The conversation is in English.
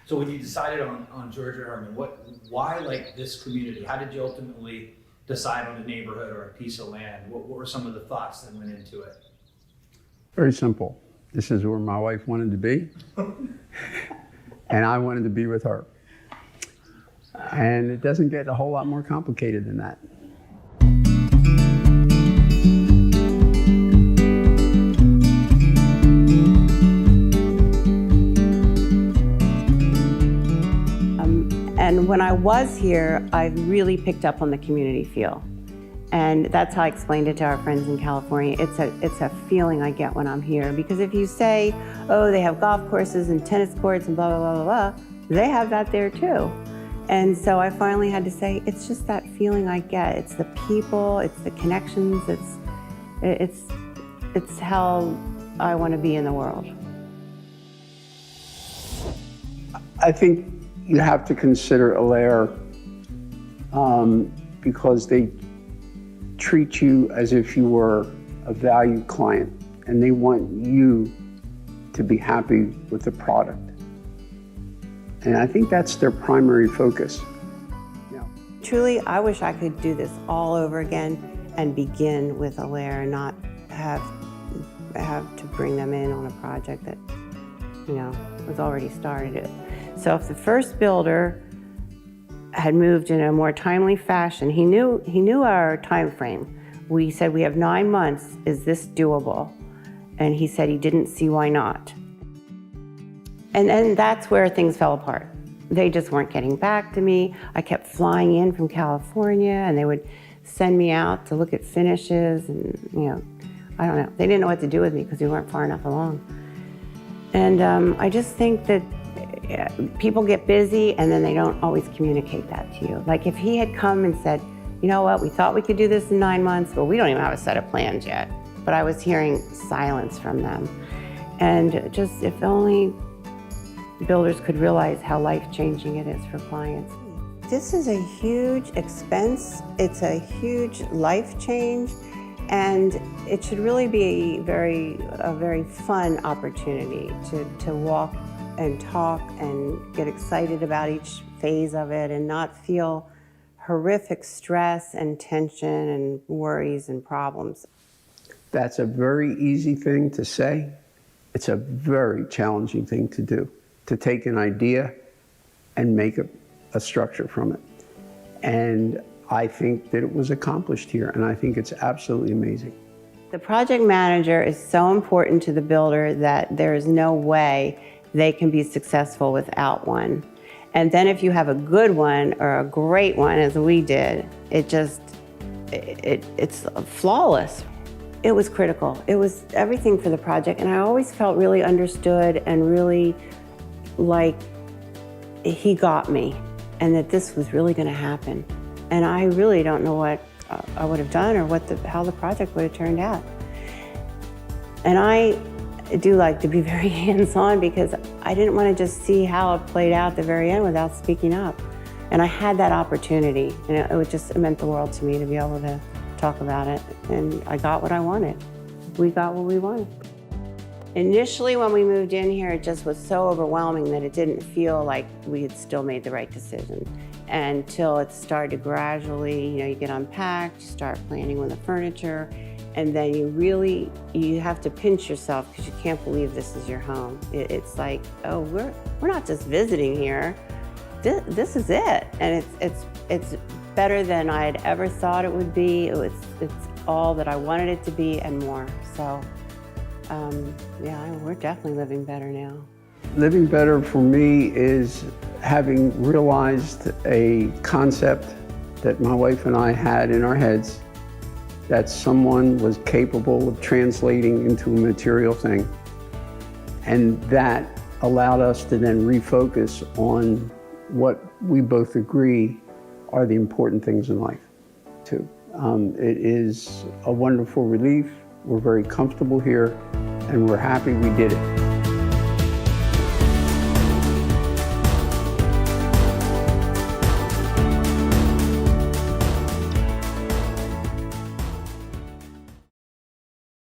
So when you decided on Georgia Herman, why like this community? How did you ultimately decide on a neighborhood or a piece of land? What were some of the thoughts that went into it? Very simple. This is where my wife wanted to be, and I wanted to be with her. And it doesn't get a whole lot more complicated than that. And when I was here, I really picked up on the community feel. And that's how I explained it to our friends in California. It's a feeling I get when I'm here. Because if you say, oh, they have golf courses and tennis courts and blah, blah, blah, blah, blah, they have that there too. And so I finally had to say, it's just that feeling I get. It's the people, it's the connections, it's how I want to be in the world. I think you have to consider Alair because they treat you as if you were a valued client, and they want you to be happy with the product. And I think that's their primary focus. Yeah. Truly, I wish I could do this all over again and begin with Alair and not have to bring them in on a project that, was already started. So if the first builder had moved in a more timely fashion, he knew our time frame. We said, we have 9 months, is this doable? And he said he didn't see why not. And that's where things fell apart. They just weren't getting back to me. I kept flying in from California and they would send me out to look at finishes and, I don't know. They didn't know what to do with me because we weren't far enough along. And I just think that people get busy and then they don't always communicate that to you. Like if he had come and said, you know what, we thought we could do this in 9 months, but we don't even have a set of plans yet. But I was hearing silence from them. And just if only builders could realize how life-changing it is for clients. This is a huge expense. It's a huge life change. And it should really be a very fun opportunity to walk and talk and get excited about each phase of it and not feel horrific stress and tension and worries and problems. That's a very easy thing to say. It's a very challenging thing to do, to take an idea and make a structure from it. And I think that it was accomplished here, and I think it's absolutely amazing. The project manager is so important to the builder that there is no way they can be successful without one. And then if you have a good one or a great one, as we did, it's flawless. It was critical. It was everything for the project, and I always felt really understood and really like he got me and that this was really going to happen. And I really don't know what I would have done or how the project would have turned out. And I do like to be very hands-on because I didn't want to just see how it played out at the very end without speaking up. And I had that opportunity, and it meant the world to me to be able to talk about it. And I got what I wanted. We got what we wanted. Initially, when we moved in here, it just was so overwhelming that it didn't feel like we had still made the right decision. Until it started to gradually, you get unpacked, you start planning with the furniture, and then you have to pinch yourself because you can't believe this is your home. It's like, oh, we're not just visiting here. This is it, and it's better than I had ever thought it would be. It's all that I wanted it to be and more. So, yeah, we're definitely living better now. Living better for me is having realized a concept that my wife and I had in our heads, that someone was capable of translating into a material thing. And that allowed us to then refocus on what we both agree are the important things in life, too. It is a wonderful relief. We're very comfortable here, and we're happy we did it.